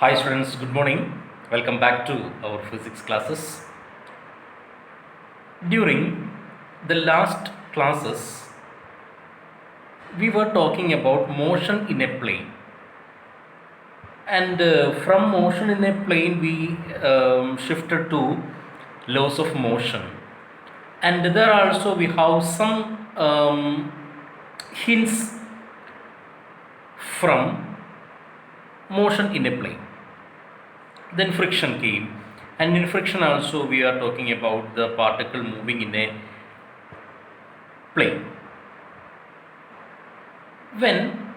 Hi students, good morning. Welcome back to our physics classes. During the last classes, we were talking about motion in a plane. And from motion in a plane, we shifted to laws of motion. And there also we have some hints from motion in a plane. Then friction came, and in friction also we are talking about the particle moving in a plane. When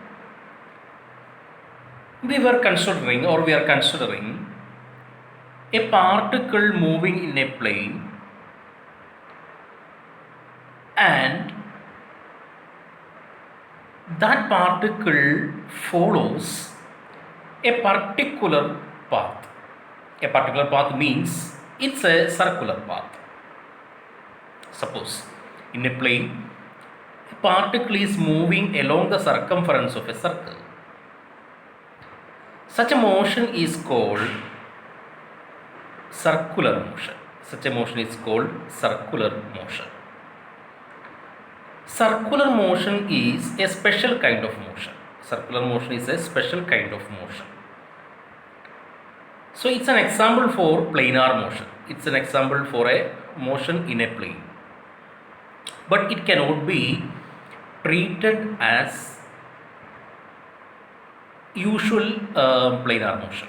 we are considering a particle moving in a plane, and that particle follows a particular path. A particular path means it's a circular path. Suppose in a plane, a particle is moving along the circumference of a circle. Such a motion is called circular motion. Such a motion is called circular motion. Circular motion is a special kind of motion. Circular motion is a special kind of motion. So it's an example for planar motion. It's an example for a motion in a plane. But it cannot be treated as usual planar motion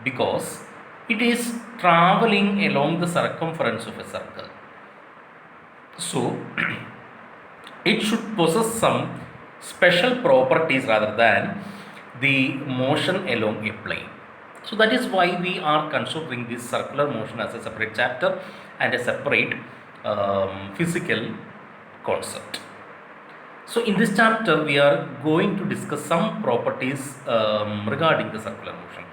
because it is traveling along the circumference of a circle. So it should possess some special properties rather than the motion along a plane. So that is why we are considering this circular motion as a separate chapter and a separate physical concept. So in this chapter we are going to discuss some properties regarding the circular motion.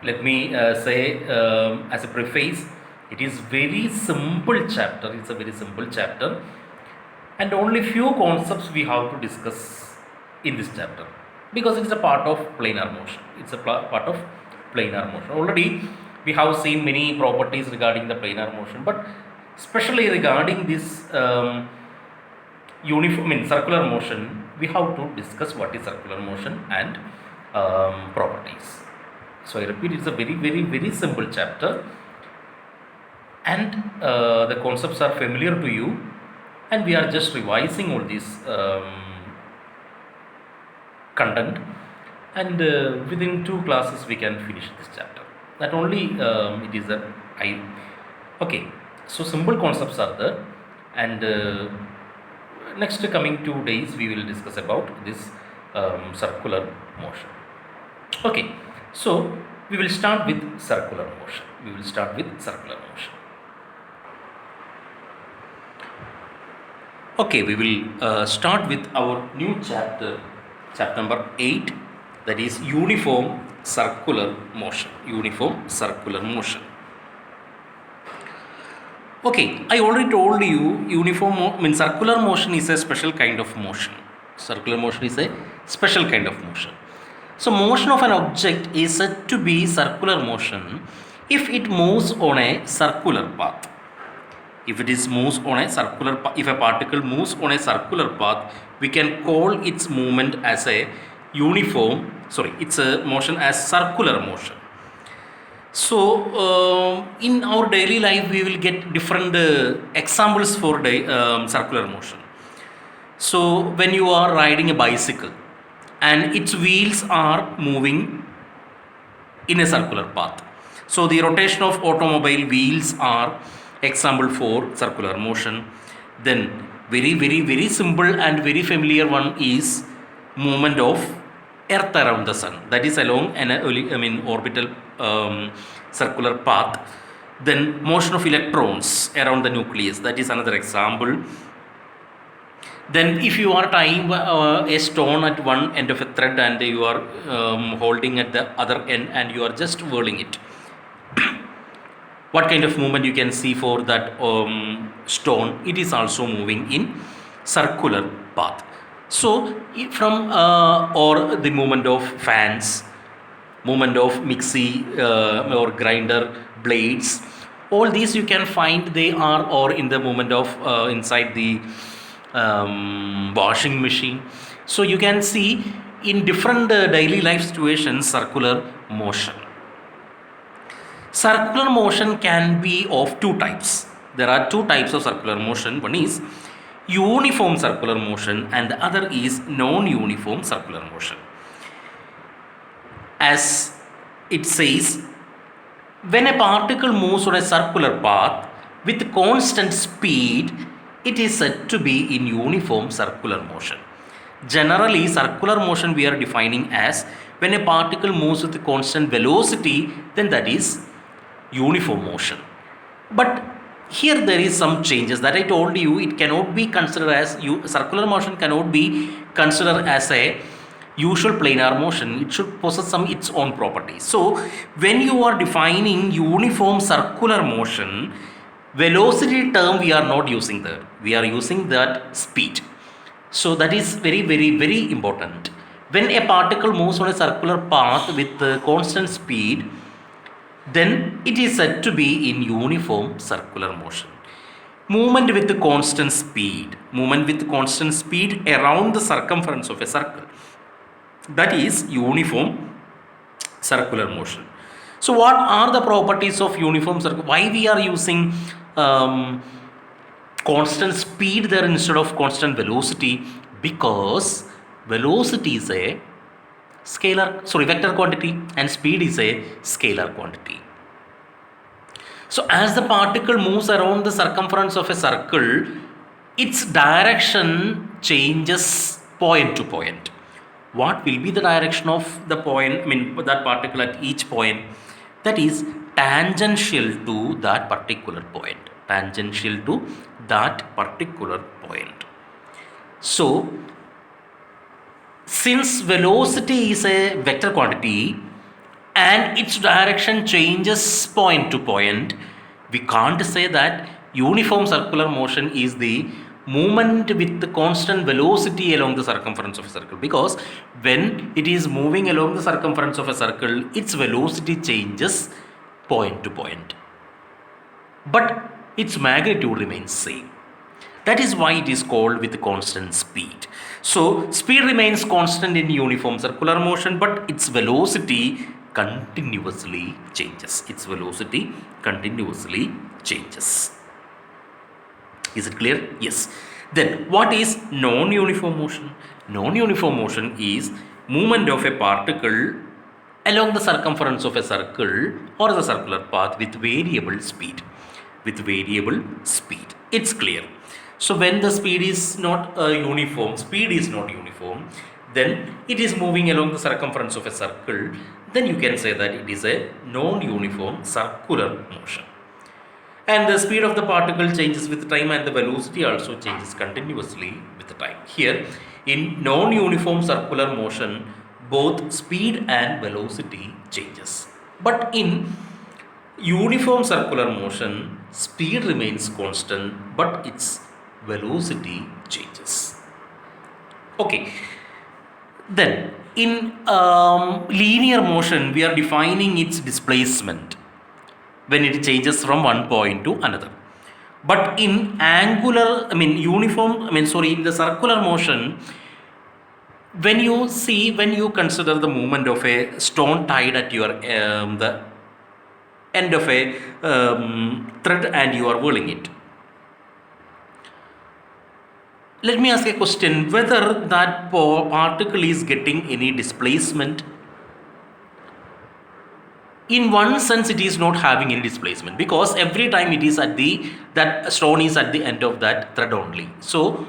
Let me say as a preface, it is very simple chapter. It's a very simple chapter, and only few concepts we have to discuss in this chapter because it's a part of planar motion. It's a part of planar motion. Already we have seen many properties regarding the planar motion, but especially regarding this circular motion, we have to discuss what is circular motion and properties. So I repeat, it's a very simple chapter, and the concepts are familiar to you, and we are just revising all this content, and within 2 classes we can finish this chapter. That only it is a okay. So simple concepts are there, and next coming 2 days we will discuss about this circular motion. Okay, so we will start with circular motion. Okay, we will start with our new chapter number 8, that is uniform circular motion. Okay, I already told you circular motion is a special kind of motion. So motion of an object is said to be circular motion if it moves on a circular path. If a particle moves on a circular path, we can call its movement as a motion as circular motion. So in our daily life we will get different examples for circular motion. So when you are riding a bicycle and its wheels are moving in a circular path, so the rotation of automobile wheels are example for circular motion. Then very simple and very familiar one is movement of earth around the sun, that is along an orbital circular path. Then motion of electrons around the nucleus, that is another example. Then if you are tying a stone at one end of a thread and you are holding at the other end and you are just whirling it, what kind of movement you can see for that stone? It is also moving in circular path. So from or the movement of fans, movement of mixie or grinder blades. All these you can find they are or in the movement of inside the washing machine. So you can see in different daily life situations circular motion. Circular motion can be of two types. There are two types of circular motion. One is uniform circular motion and the other is non-uniform circular motion. As it says, when a particle moves on a circular path with constant speed, it is said to be in uniform circular motion. Generally, circular motion we are defining as when a particle moves with constant velocity, then that is uniform motion. But here there is some changes that I told you. It cannot be considered as circular motion cannot be considered as a usual planar motion. It should possess some its own properties. So when you are defining uniform circular motion, velocity term we are not using there. We are using that speed. So that is very important. When a particle moves on a circular path with constant speed, then it is said to be in uniform circular motion. Movement with constant speed around the circumference of a circle, that is uniform circular motion. So what are the properties of uniform circle? Why we are using constant speed there instead of constant velocity? Because velocity is a vector quantity and speed is a scalar quantity. So as the particle moves around the circumference of a circle, its direction changes point to point. What will be the direction of the point, that particle at each point? That is tangential to that particular point. So since velocity is a vector quantity and its direction changes point to point, we can't say that uniform circular motion is the movement with the constant velocity along the circumference of a circle, because when it is moving along the circumference of a circle, its velocity changes point to point, but its magnitude remains same. That is why it is called with constant speed. So speed remains constant in uniform circular motion, but its velocity continuously changes. Is it clear? Yes. Then what is non-uniform motion? Non-uniform motion is movement of a particle along the circumference of a circle or the circular path with variable speed. It's clear. So when the speed is not uniform, then it is moving along the circumference of a circle, then you can say that it is a non-uniform circular motion. And the speed of the particle changes with time and the velocity also changes continuously with the time. Here, in non-uniform circular motion, both speed and velocity changes. But in uniform circular motion, speed remains constant, but its velocity changes. Okay. Then, in linear motion, we are defining its displacement when it changes from one point to another. But in in the circular motion, when you consider the movement of a stone tied at your the end of a thread and you are whirling it. Let me ask a question, whether that particle is getting any displacement. In one sense, it is not having any displacement, because every time it is that stone is at the end of that thread only. So,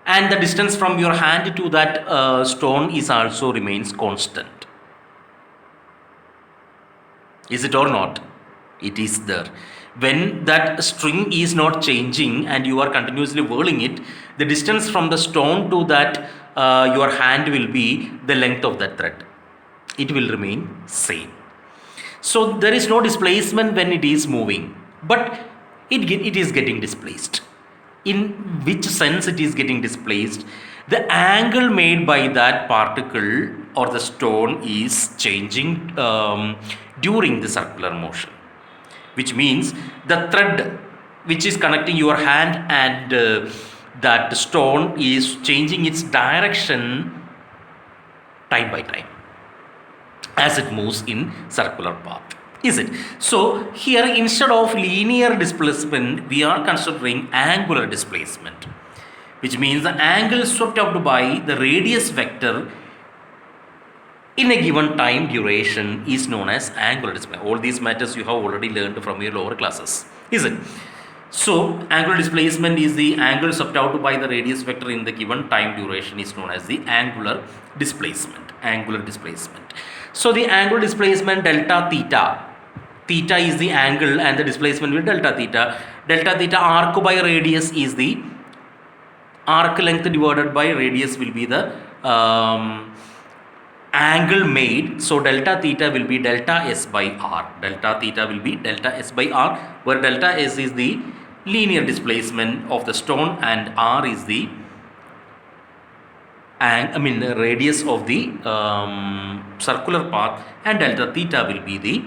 and the distance from your hand to that stone is also remains constant. Is it or not? It is there. When that string is not changing and you are continuously whirling it, the distance from the stone to that your hand will be the length of that thread. It will remain same. So there is no displacement when it is moving, but it is getting displaced. In which sense it is getting displaced? The angle made by that particle or the stone is changing during the circular motion, which means the thread which is connecting your hand and that stone is changing its direction time by time as it moves in circular path. Is it? So here instead of linear displacement, we are considering angular displacement, which means the angle swept out by the radius vector in a given time duration is known as angular displacement. All these matters you have already learned from your lower classes. Is it? So angular displacement is the angle swept out by the radius vector in the given time duration is known as the angular displacement. Angular displacement. So the angular displacement delta theta. Theta is the angle and the displacement will delta theta. Delta theta arc by radius is the arc length divided by radius will be the angle made. So delta theta will be delta s by r. Delta theta will be delta s by r, where delta s is the linear displacement of the stone and r is the radius of the circular path, and delta theta will be the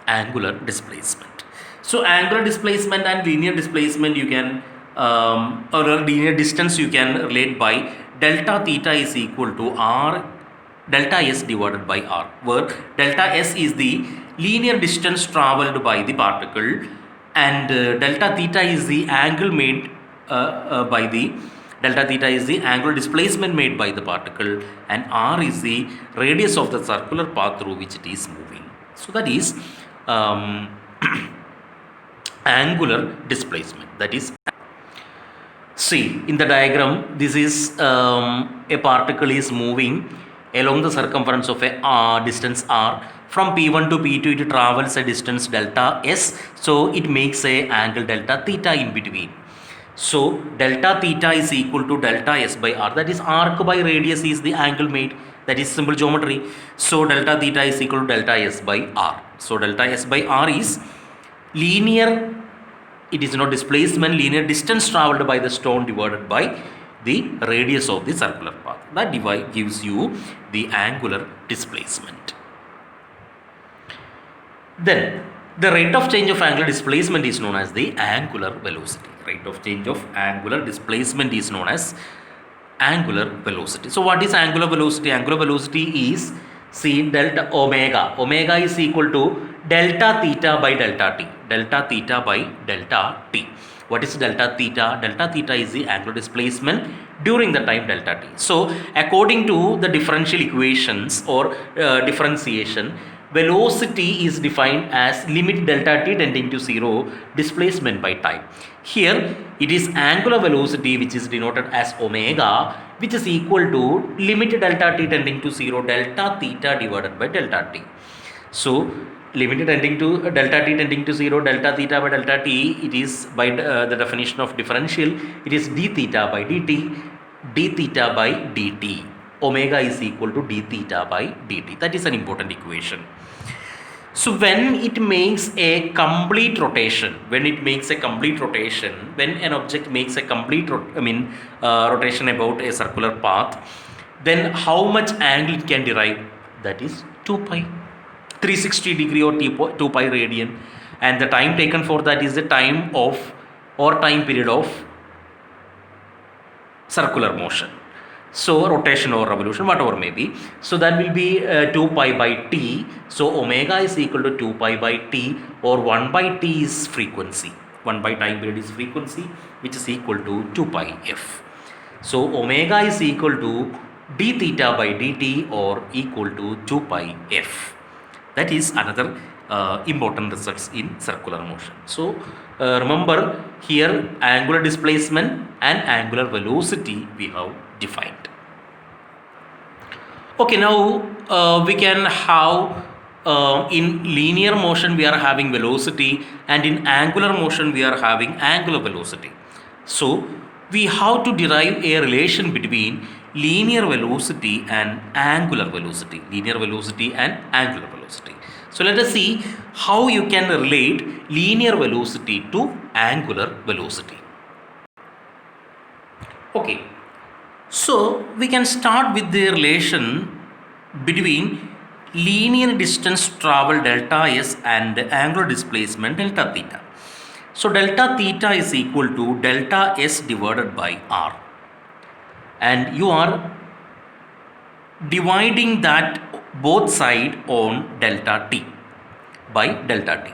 angular displacement. So angular displacement and linear displacement you can or linear distance you can relate by delta theta is equal to r delta s divided by r, where delta s is the linear distance traveled by the particle and delta theta is the angle made by the delta theta is the angular displacement made by the particle and r is the radius of the circular path through which it is moving. So that is angular displacement. That is, see in the diagram, this is a particle is moving along the circumference of a distance r. From P1 to P2 it travels a distance delta s, so it makes a angle delta theta in between. So delta theta is equal to delta s by r, that is arc by radius is the angle made, that is simple geometry. So delta theta is equal to delta s by r. So delta s by r is linear, it is not displacement, linear distance traveled by the stone divided by the radius of the circular path. That gives you the angular displacement. Then the rate of change of angular displacement is known as the angular velocity. Rate of change of angular displacement is known as angular velocity. So what is angular velocity? Angular velocity is, see, delta omega. Omega is equal to delta theta by delta t. Delta theta by delta t. What is delta theta? Delta theta is the angular displacement during the time delta t. So according to the differential equations or differentiation, velocity is defined as limit delta t tending to 0 displacement by time. Here it is angular velocity which is denoted as omega, which is equal to limit delta t tending to 0 delta theta divided by delta t. So limit tending to delta t tending to 0 delta theta by delta t, it is by the definition of differential, it is d theta by dt, d theta by dt. Omega is equal to d theta by dt. That is an important equation. So when it makes a complete rotation, when an object makes a complete rotation about a circular path, then how much angle it can derive? That is 2 pi, 360 degree or 2 pi radian, and the time taken for that is the time of or time period of circular motion. So rotation or revolution, whatever may be. So that will be 2 pi by t. So omega is equal to 2 pi by t, or 1 by t is frequency. 1 by time period is frequency, which is equal to 2 pi f. So omega is equal to d theta by dt or equal to 2 pi f. That is another important results in circular motion. So remember here angular displacement and angular velocity we have defined. Okay, now we can have in linear motion we are having velocity, and in angular motion we are having angular velocity. So we have to derive a relation between linear velocity and angular velocity. Linear velocity and angular velocity. So let us see how you can relate linear velocity to angular velocity. Okay, So we can start with the relation between linear distance travel delta s and angular displacement delta theta. So delta theta is equal to delta s divided by r, and you are dividing that both side on delta t by delta t.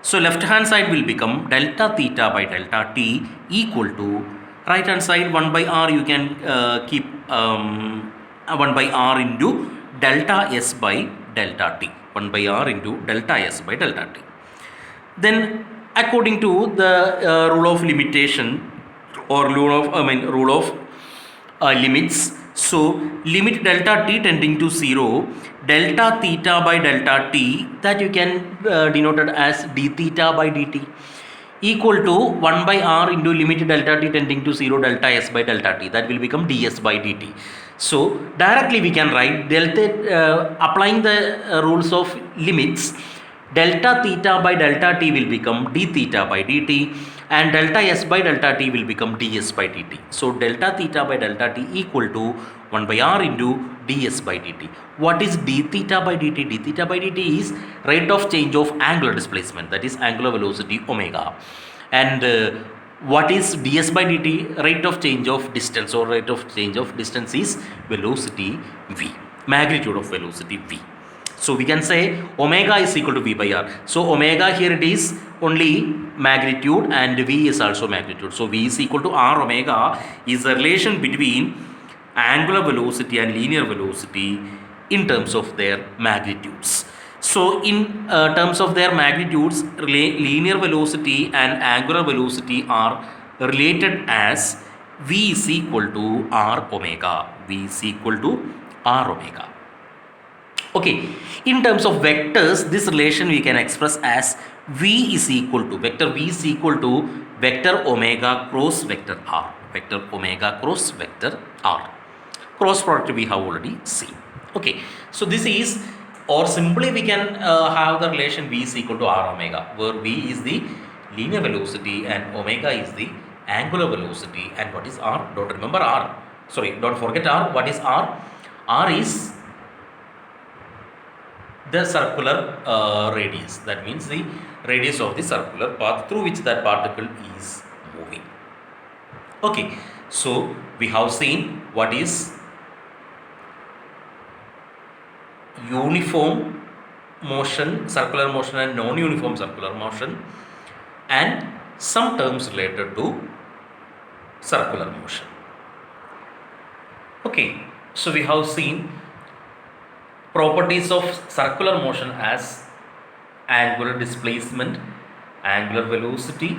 So left hand side will become delta theta by delta t equal to right hand side 1 by r, you can keep 1 by r into delta s by delta t, 1 by r into delta s by delta t. Then according to the rule of limitation or rule of limits, so limit delta t tending to 0, delta theta by delta t, that you can denote it as d theta by dt, equal to 1 by r into limit delta t tending to 0 delta s by delta t, that will become ds by dt. So directly we can write delta, applying the rules of limits, delta theta by delta t will become d theta by dt, and delta s by delta t will become ds by dt. So delta theta by delta t equal to 1 by r into ds by dt. What is d theta by dt? D theta by dt is rate of change of angular displacement, that is angular velocity omega. And what is ds by dt? Rate of change of distance, or rate of change of distance is velocity v, magnitude of velocity v. So we can say omega is equal to v by r. So omega here it is only magnitude and v is also magnitude. So v is equal to r omega is the relation between angular velocity and linear velocity in terms of their magnitudes. So in terms of their magnitudes, linear velocity and angular velocity are related as v is equal to r omega. V is equal to r omega. Okay, in terms of vectors, this relation we can express as v is equal to, vector v is equal to vector omega cross vector r, vector omega cross vector r. Cross product we have already seen. Okay, so this is, or simply we can have the relation v is equal to r omega, where v is the linear velocity and omega is the angular velocity. And what is r? Don't remember r, sorry, don't forget r. What is r? R is the circular radius, that means the radius of the circular path through which that particle is moving. Okay, so we have seen what is uniform motion, circular motion, and non-uniform circular motion, and some terms related to circular motion. Okay, so we have seen properties of circular motion as angular displacement, angular velocity,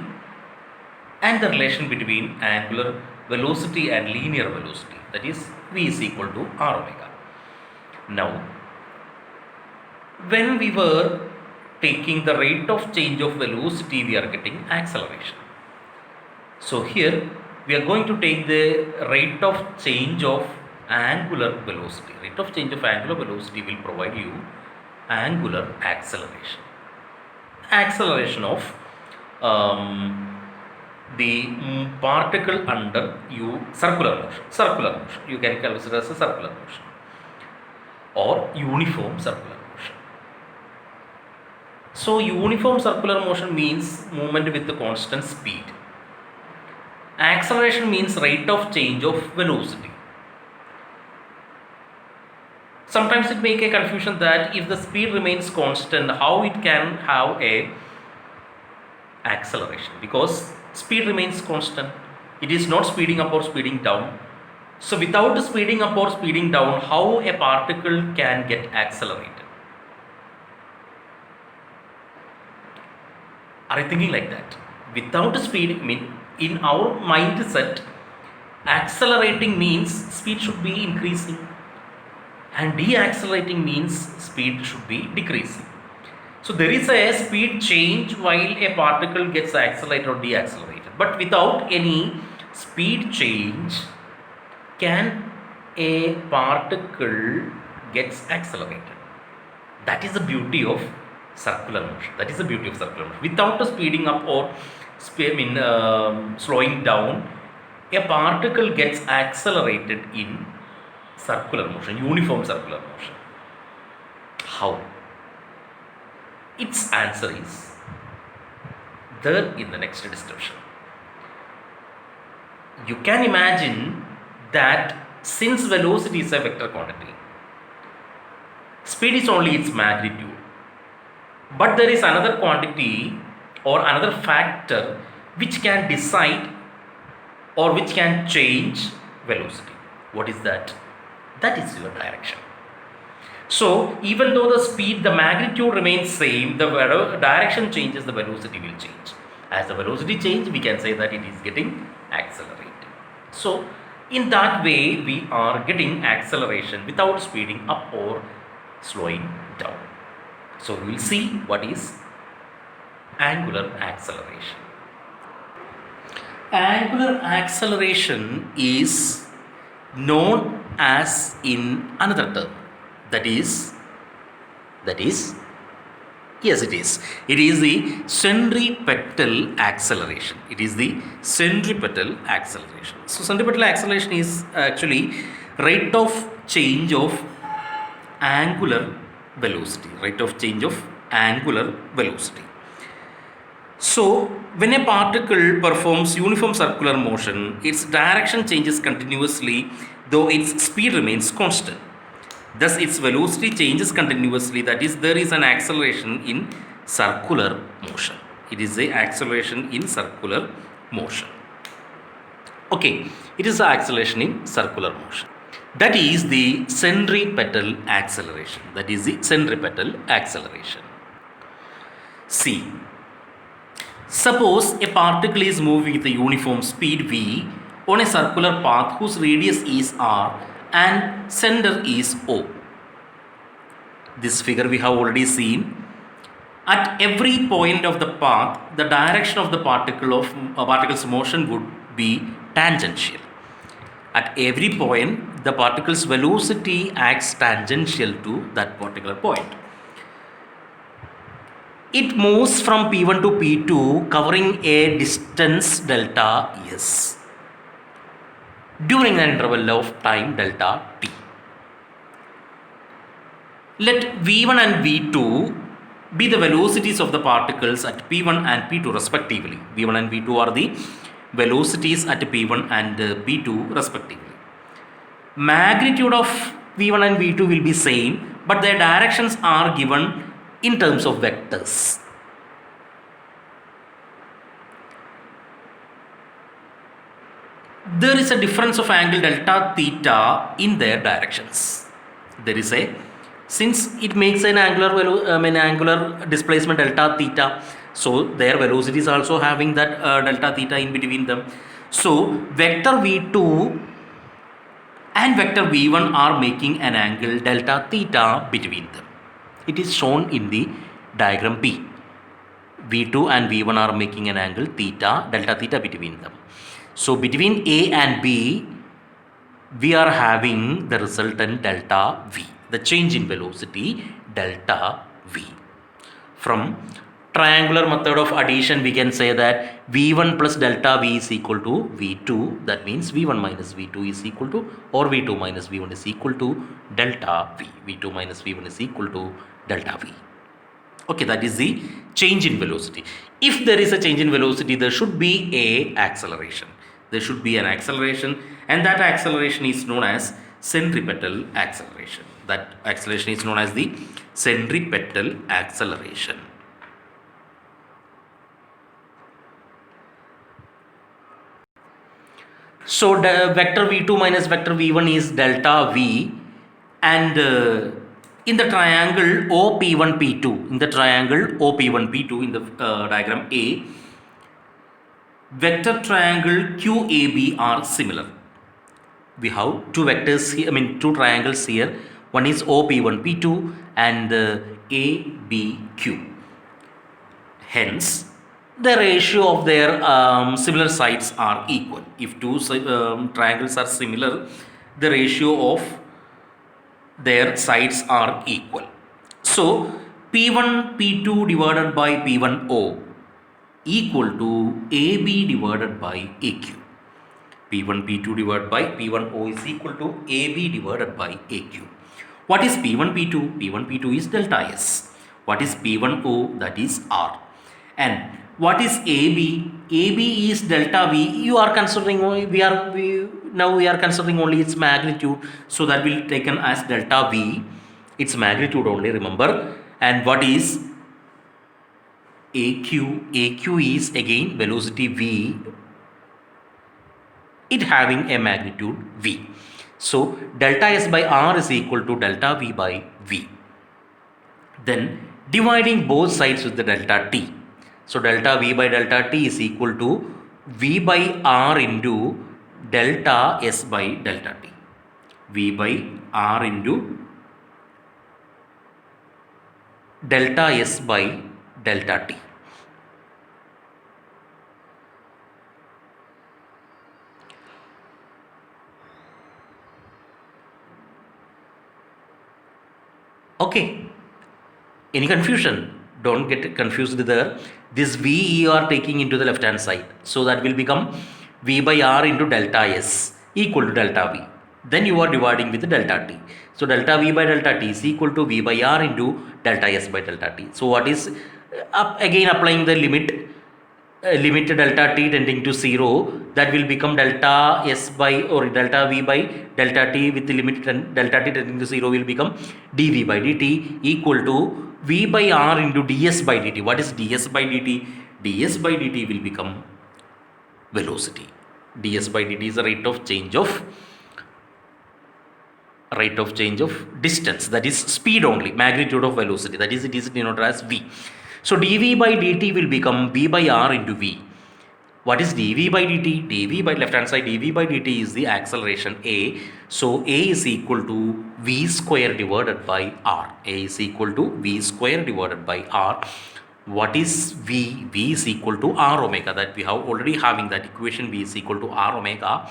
and the relation between angular velocity and linear velocity, that is v is equal to r omega. Now, when we were taking the rate of change of velocity, we are getting acceleration. So here we are going to take the rate of change of angular velocity. Rate of change of angular velocity will provide you angular acceleration. Acceleration of the particle under you, circular motion. Circular motion, you can consider as a circular motion or uniform circular motion. So uniform circular motion means movement with the constant speed. Acceleration means rate of change of velocity. Sometimes it make a confusion that if the speed remains constant, how it can have a acceleration, because speed remains constant. It is not speeding up or speeding down. So without speeding up or speeding down, how a particle can get accelerated? Are you thinking like that? Without speed, I mean, in our mindset, accelerating means speed should be increasing, and deaccelerating means speed should be decreasing. So there is a speed change while a particle gets accelerated or deaccelerated, but without any speed change, can a particle gets accelerated? That is the beauty of circular motion. That is the beauty of circular motion. Without speeding up or slowing down, a particle gets accelerated in circular motion, uniform circular motion. How? Its answer is there in the next description. You can imagine that since velocity is a vector quantity, speed is only its magnitude, but there is another quantity or another factor which can decide or which can change velocity. What is that? That is your direction. So even though the speed, the magnitude remains same, the direction changes, the velocity will change. As the velocity change, we can say that it is getting accelerated. So in that way, we are getting acceleration without speeding up or slowing down. So we will see what is angular acceleration. Angular acceleration is known as in another term, that is yes, it is the centripetal acceleration. It is the centripetal acceleration. So centripetal acceleration is actually rate of change of angular velocity, So when a particle performs uniform circular motion, its direction changes continuously though its speed remains constant. Thus its velocity changes continuously, that is, there is an acceleration in circular motion. It is the acceleration in circular motion. Okay, it is the acceleration in circular motion. That is the centripetal acceleration. See, suppose a particle is moving with a uniform speed v on a circular path whose radius is r and center is O. This figure we have already seen. At every point of the path, the direction of the particle's motion would be tangential. At every point, the particle's velocity acts tangential to that particular point. It moves from P1 to P2 covering a distance delta S during an interval of time delta t. Let V1 and V2 be the velocities of the particles at P1 and P2 respectively. V1 and V2 are the velocities at P1 and P2 respectively. Magnitude of V1 and V2 will be same, but their directions are given in terms of vectors. There is a difference of angle delta theta in their directions. Since it makes an angular displacement delta theta, so their velocity is also having that delta theta in between them. So vector v2 and vector v1 are making an angle delta theta between them. It is shown in the diagram P. v2 and v1 are making an angle delta theta between them. So between A and B, we are having the resultant delta V, the change in velocity delta V. From triangular method of addition, we can say that V1 plus delta V is equal to V2. That means V1 minus V2 is equal to, or V2 minus V1 is equal to delta V. V2 minus V1 is equal to delta V. Okay, that is the change in velocity. If there is a change in velocity, there should be a acceleration. There should be an acceleration, and that acceleration is known as centripetal acceleration. That acceleration is known as the centripetal acceleration. So the vector v2 minus vector v1 is delta v, and in the triangle OP1P2, in the diagram A, vector triangle QAB are similar. We have two vectors here, two triangles here. One is OP1P2 and ABQ. Hence, the ratio of their similar sides are equal. If two triangles are similar, the ratio of their sides are equal. So, P1 P2 divided by P1 O equal to AB divided by AQ. P1 P2 divided by P1O is equal to AB divided by AQ. What is P1 P2? P1 P2 is delta S. What is P1O? That is R. And what is AB? AB is delta V. You are considering now we are considering only its magnitude, so that will be taken as delta V, its magnitude only, remember. And what is AQ? AQ is again velocity V, it having a magnitude V. So delta S by R is equal to delta V by V. Then dividing both sides with the delta T. So delta V by delta T is equal to V by R into delta S by delta T. V by R into delta S by delta T. Okay. Any confusion? Don't get confused there. This V you are taking into the left hand side. So that will become V by R into delta S equal to delta V. Then you are dividing with the delta T. So delta V by delta T is equal to V by R into delta S by delta T. So what is again applying the limit delta T tending to 0, that will become delta S by or delta V by delta T with the limit delta T tending to 0 will become dV by dt equal to V by R into ds by dt. What is ds by dt? ds by dt will become velocity. ds by dt is the rate of change of distance, that is speed only, magnitude of velocity, that is it is denoted as V. So dV by dt will become V by R into V. What is dV by dt? dV by left hand side, dV by dt is the acceleration A. So A is equal to V square divided by R. A is equal to V square divided by R. What is V? V is equal to R omega, that we have already having that equation, V is equal to R omega.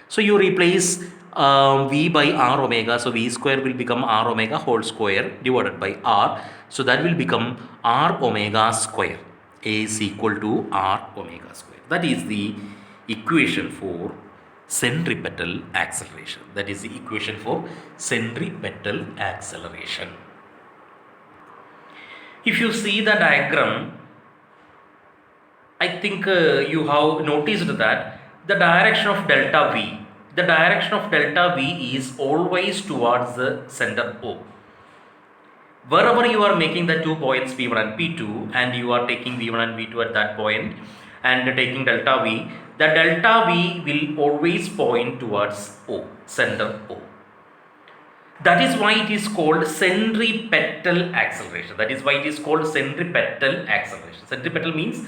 So you replace V by R omega, so V square will become R omega whole square divided by R. So that will become R omega square. A is equal to R omega square. That is the equation for centripetal acceleration. That is the equation for centripetal acceleration. If you see the diagram, I think you have noticed that the direction of delta V is always towards the center O. Wherever you are making the 2 points P1 and P2 and you are taking V1 and V2 at that point and taking delta V, the delta V will always point towards O, center O. That is why it is called centripetal acceleration. Centripetal means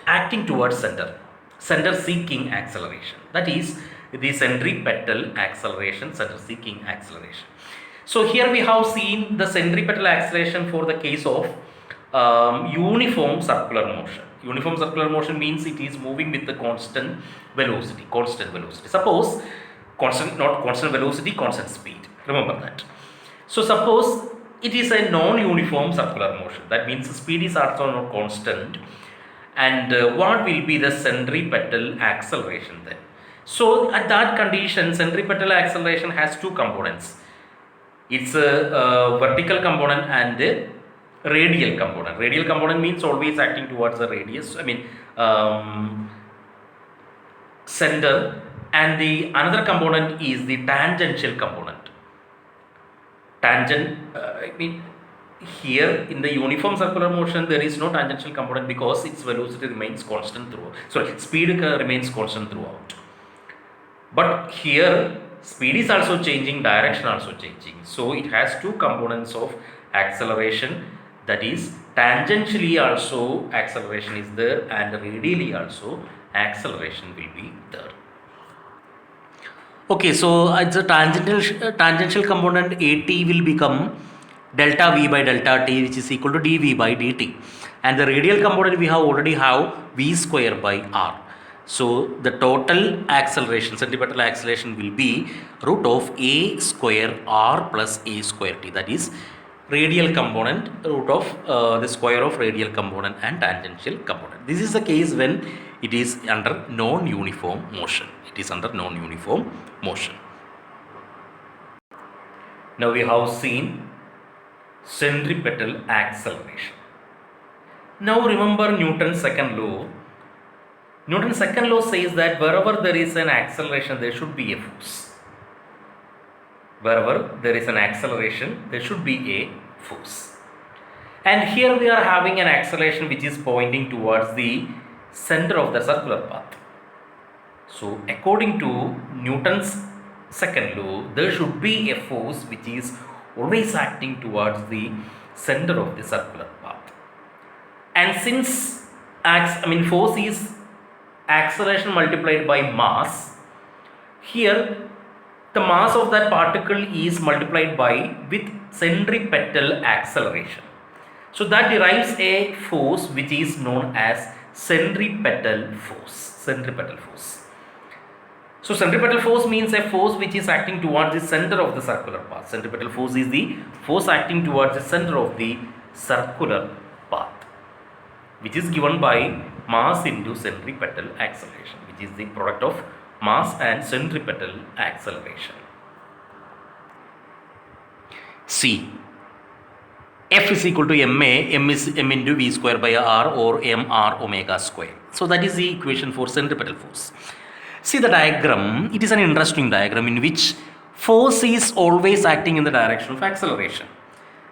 acting towards center seeking acceleration. That is the centripetal acceleration, center seeking acceleration. So here we have seen the centripetal acceleration for the case of uniform circular motion. Uniform circular motion means it is moving with the constant velocity. Suppose not constant velocity, constant speed. Remember that. So suppose it is a non-uniform circular motion. That means the speed is also not constant. And what will be the centripetal acceleration then? So at that condition, centripetal acceleration has two components. It's a vertical component and a radial component. Radial component means always acting towards the radius, center, and the another component is the tangential component. Here in the uniform circular motion there is no tangential component because its velocity remains constant throughout. Speed remains constant throughout. But here speed is also changing, direction also changing. So it has two components of acceleration, that is tangentially also acceleration is there and radially also acceleration will be there. Okay, so it's a tangential component AT will become delta V by delta T, which is equal to dV by dt, and the radial component we already have V square by R. So the total acceleration, centripetal acceleration, will be root of A square R plus A square T, that is radial component root of the square of radial component and tangential component. This is the case when it is under non-uniform motion. It is under non-uniform motion. Now we have seen centripetal acceleration. Now remember Newton's second law. Newton's second law says that wherever there is an acceleration, there should be a force. Wherever there is an acceleration, there should be a force. And here we are having an acceleration which is pointing towards the center of the circular path. So according to Newton's second law, there should be a force which is always acting towards the center of the circular path. And since force is acceleration multiplied by mass, here the mass of that particle is multiplied by with centripetal acceleration. So that derives a force which is known as centripetal force. Centripetal force. So centripetal force means a force which is acting towards the center of the circular path. Centripetal force is the force acting towards the center of the circular path, which is given by mass into centripetal acceleration, which is the product of mass and centripetal acceleration. C. F is equal to ma, m is m into v square by r or mr omega square. So that is the equation for centripetal force. See the diagram, it is an interesting diagram in which force is always acting in the direction of acceleration.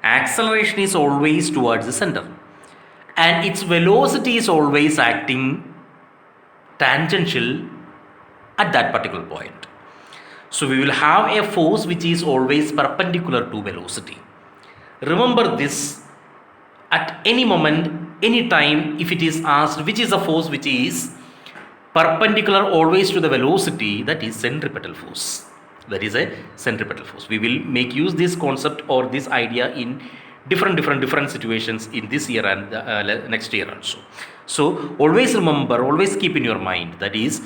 Acceleration is always towards the center and its velocity is always acting tangential at that particular point. So we will have a force which is always perpendicular to velocity. Remember this, at any moment, any time, if it is asked which is a force which is perpendicular always to the velocity, that is centripetal force. That is a centripetal force. We will make use this concept or this idea in different situations in this year and next year also. So always remember, always keep in your mind, that is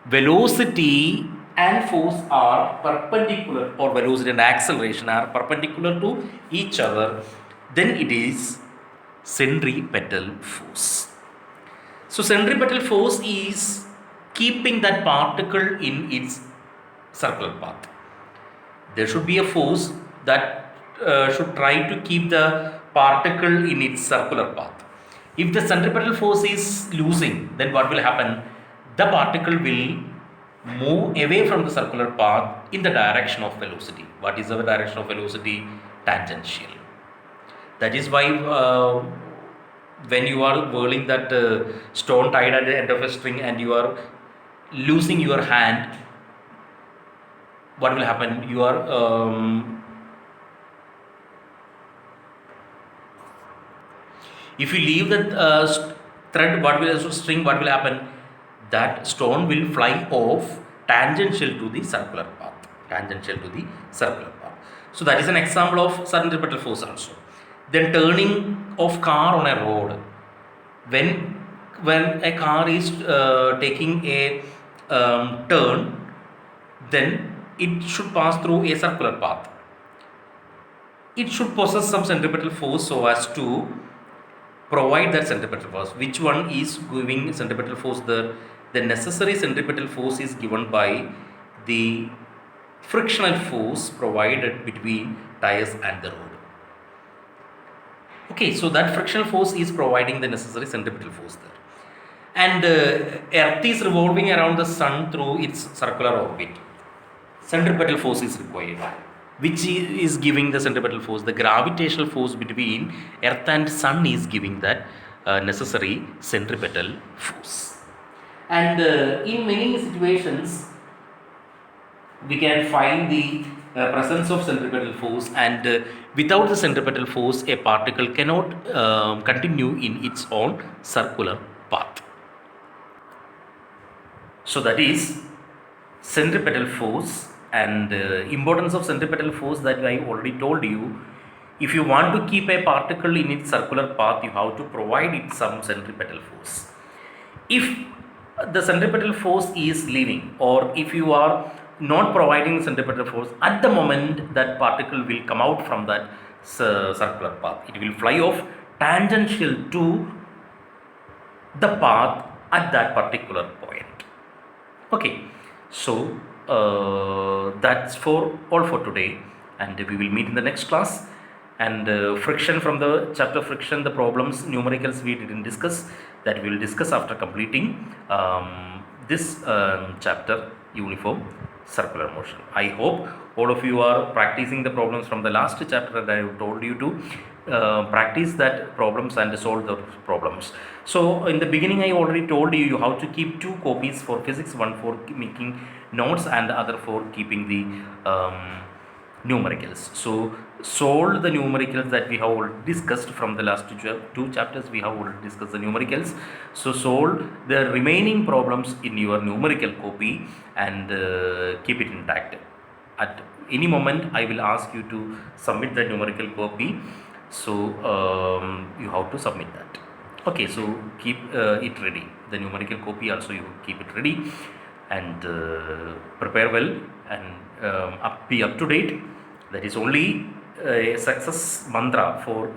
velocity and force are perpendicular, or velocity and acceleration are perpendicular to each other, then it is centripetal force. So centripetal force is keeping that particle in its circular path. There should be a force that should try to keep the particle in its circular path. If the centripetal force is losing, then what will happen? The particle will move away from the circular path in the direction of velocity. What is the direction of velocity? Tangential. That is why when you are whirling that stone tied at the end of a string and you are losing your hand, what will happen? You are if you leave the thread, what will happen? That stone will fly off tangential to the circular path. Tangential to the circular path. So that is an example of centripetal force also. Then turning of car on a road. When a car is taking a turn, then it should pass through a circular path. It should possess some centripetal force so as to provide that centripetal force. Which one is giving centripetal force there? The necessary centripetal force is given by the frictional force provided between tires and the road. Okay, so that frictional force is providing the necessary centripetal force there. And Earth is revolving around the Sun through its circular orbit. Centripetal force is required. Which is giving the centripetal force? The gravitational force between Earth and Sun is giving that necessary centripetal force. And in many situations, we can find the presence of centripetal force, and without the centripetal force, a particle cannot continue in its own circular path. So that is centripetal force, and importance of centripetal force that I already told you. If you want to keep a particle in its circular path, you have to provide it some centripetal force. If the centripetal force is leaving, or if you are not providing centripetal force, at the moment that particle will come out from that circular path, it will fly off tangential to the path at that particular point. Okay, so that's for all for today, and we will meet in the next class. And friction from the chapter friction, the problems, numericals we didn't discuss, that we will discuss after completing this chapter, uniform circular motion. I hope all of you are practicing the problems from the last chapter that I have told you to practice that problems and solve the problems. So in the beginning I already told you how to keep two copies for physics, one for making notes and the other for keeping the numericals. So solve the numericals that we have already discussed from the last two chapters. We have already discussed the numericals. So solve the remaining problems in your numerical copy and keep it intact. At any moment I will ask you to submit the numerical copy, so you have to submit that. Okay, so keep it ready, the numerical copy also you keep it ready, and prepare well, and be up to date. That is only a success mantra for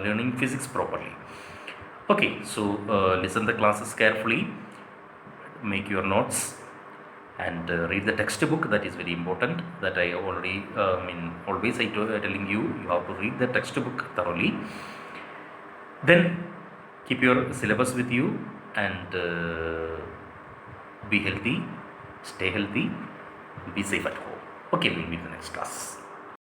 learning physics properly. Okay, so listen the classes carefully, make your notes, and read the textbook. That is very important, that I already always telling you, you have to read the textbook thoroughly. Then keep your syllabus with you, and be healthy, stay healthy, be safe at home. Okay, we'll meet in the next class.